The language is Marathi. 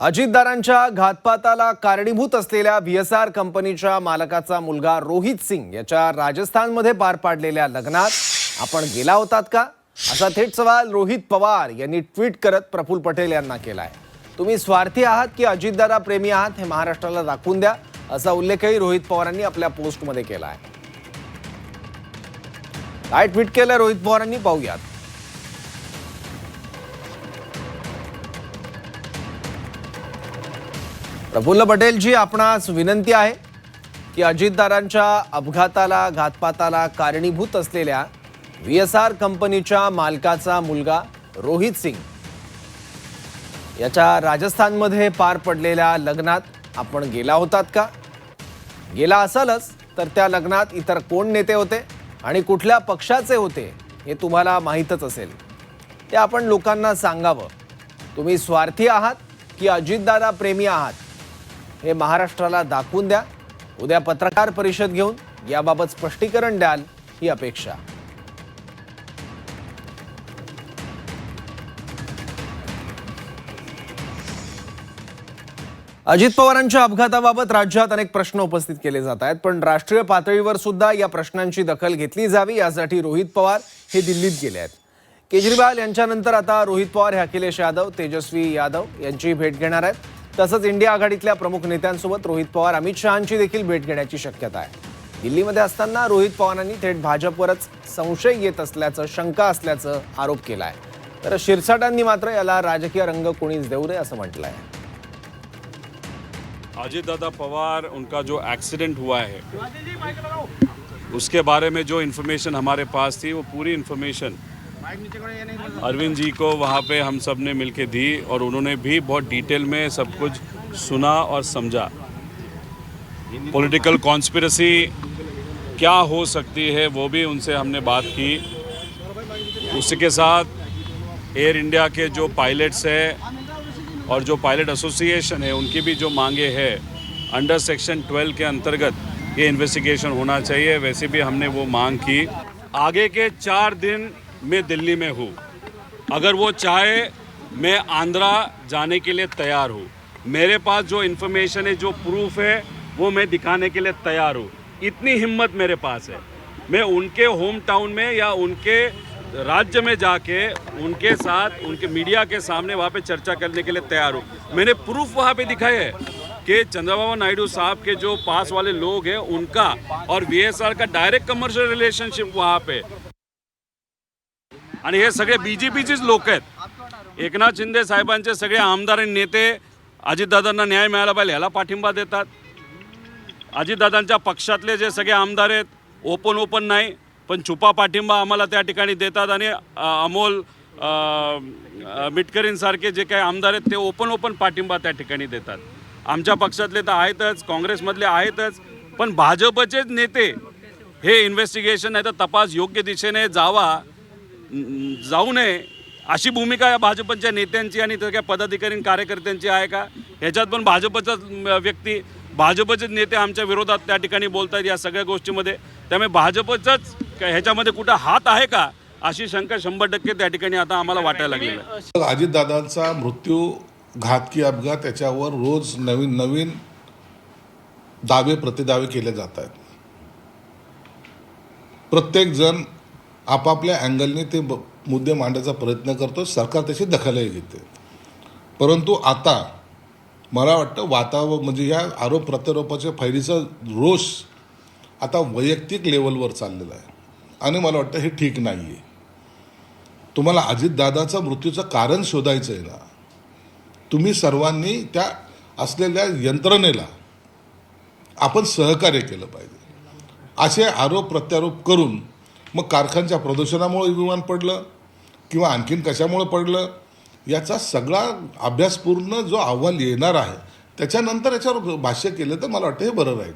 अजितदारांच्या घातपाताला कारणीभूत असलेल्या VSR कंपनीच्या मालकाचा मुलगा रोहित सिंग याच्या राजस्थानमध्ये पार पाडलेल्या लग्नात आपण गेला होतात का, असा थेट सवाल रोहित पवार यांनी ट्विट करत प्रफुल्ल पटेल यांना केलाय। तुम्ही स्वार्थी आहात की अजितदादा प्रेमी आहात हे महाराष्ट्राला दाखवून द्या, असा उल्लेखही रोहित पवारांनी आपल्या पोस्टमध्ये केलाय। काय ट्विट केलं रोहित पवारांनी पाहूयात। प्रफुल्ल पटेल जी, आपणास विनंती आहे की अजितदारांच्या अपघाताला घातपाताला कारणीभूत असलेल्या VSR कंपनीच्या मालकाचा मुलगा रोहित सिंग याच्या राजस्थानमध्ये पार पडलेल्या लग्नात आपण गेला होतात का? गेला असालच तर त्या लग्नात इतर कोण नेते होते आणि कुठल्या पक्षाचे होते हे तुम्हाला माहीतच असेल। ते आपण लोकांना सांगावं। तुम्ही स्वार्थी आहात की अजितदादा प्रेमी आहात हे महाराष्ट्राला दाखवून द्या। उद्या पत्रकार परिषद घेऊन याबाबत स्पष्टीकरण द्याल ही अपेक्षा। अजित पवारांच्या अपघाताबाबत राज्यात अनेक प्रश्न उपस्थित केले जात आहेत, पण राष्ट्रीय पातळीवर सुद्धा या प्रश्नांची दखल घेतली जावी यासाठी रोहित पवार हे दिल्लीत गेले आहेत। केजरीवाल यांच्यानंतर आता रोहित पवार हे अखिलेश यादव, तेजस्वी यादव यांची भेट घेणार आहेत। तसंच इंडिया आघाडीतल्या प्रमुख नेत्यांसोबत रोहित पवार अमित शहांची देखील भेट घेण्याची शक्यता आहे। दिल्लीमध्ये असताना रोहित पवारांनी थेट भाजपवरच संशय येत असल्याचं, शंका असल्याचं आरोप केला आहे। तर शिरसाटांनी मात्र याला राजकीय रंग कोणीच देऊ नये असं म्हटलं आहे। अजित दादा पवार, उनका जो एक्सीडेंट हुआ है उसके बारे में जो इन्फॉर्मेशन हमारे पास थी वो पूरी इन्फॉर्मेशन अरविंद जी को वहाँ पे हम सब ने मिलके दी और उन्होंने भी बहुत डिटेल में सब कुछ सुना और समझा। पॉलिटिकल कॉन्स्पिरेसी क्या हो सकती है वो भी उनसे हमने बात की। उसके साथ एयर इंडिया के जो पायलट्स हैं और जो पायलट एसोसिएशन है उनकी भी जो मांगे हैं, अंडर सेक्शन 12 के अंतर्गत ये इन्वेस्टिगेशन होना चाहिए, वैसे भी हमने वो मांग की। आगे के 4 दिन मैं दिल्ली में हूँ, अगर वो चाहे मैं आंध्रा जाने के लिए तैयार हूँ। मेरे पास जो इन्फॉर्मेशन है, जो प्रूफ है, वो मैं दिखाने के लिए तैयार हूँ। इतनी हिम्मत मेरे पास है। मैं उनके होम टाउन में या उनके राज्य में जाके उनके साथ, उनके मीडिया के सामने वहाँ पे चर्चा करने के लिए तैयार हूँ। मैंने प्रूफ वहाँ पे दिखाए है कि चंद्रबाबू नायडू साहब के जो पास वाले लोग हैं उनका और VSR का डायरेक्ट कमर्शियल रिलेशनशिप वहाँ पे, आणि हे सगळे BJPचेच लोक आहेत। एकनाथ शिंदे साहेबांचे सगळे आमदार आणि नेते अजितदादांना न्याय मिळाला पाहिजे ह्याला पाठिंबा देतात। अजितदादांच्या पक्षातले जे सगळे आमदार आहेत ओपन नाही पण छुपा पाठिंबा आम्हाला त्या ठिकाणी देतात, आणि अमोल मिटकरींसारखे जे काही आमदार आहेत ते ओपन पाठिंबा त्या ठिकाणी देतात। आमच्या पक्षातले तर आहेतच, काँग्रेसमधले आहेतच, पण भाजपचेच नेते हे इन्व्हेस्टिगेशन नाही तर तपास योग्य दिशेने जाऊ नये अशी भूमिका या भाजपच्या नेत्यांची आणि त्या पदाधिकारी कार्यकर्त्यांची आहे का? ह्याच्यात पण भाजपचाच व्यक्ती, भाजपचेच नेते आमच्या विरोधात त्या ठिकाणी बोलतात या सगळ्या गोष्टीमध्ये। त्यामुळे भाजपचाच ह्याच्यामध्ये कुठं हात आहे का अशी शंका 100% त्या ठिकाणी आता आम्हाला वाटायला लागलेली आहे। अजितदादांचा मृत्यू, घातकी अपघात, याच्यावर रोज नवीन दावे प्रतिदावे केले जात आहेत। प्रत्येक जण आपापल्या अँगलने ते मुद्दे मांडण्याचा प्रयत्न करतो, सरकार त्याची दखलही घेते। परंतु आता मला वाटतं वातावरण म्हणजे या आरोप प्रत्यारोपाच्या फैलीचा रोष आता वैयक्तिक लेवलवर चाललेला आहे आणि मला वाटतं हे ठीक नाही आहे। तुम्हाला अजितदादाचा मृत्यूचं कारण शोधायचं आहे ना, तुम्ही सर्वांनी त्या असलेल्या यंत्रणेला आपण सहकार्य केलं पाहिजे। असे आरोप प्रत्यारोप करून मग कारखान्याच्या प्रदूषणामुळे विमान पडलं किंवा आणखीन कशामुळे पडलं याचा सगळा अभ्यासपूर्ण जो अहवाल येणार आहे त्याच्यानंतर याच्यावर भाष्य केलं तर मला वाटतं हे बरं राहील।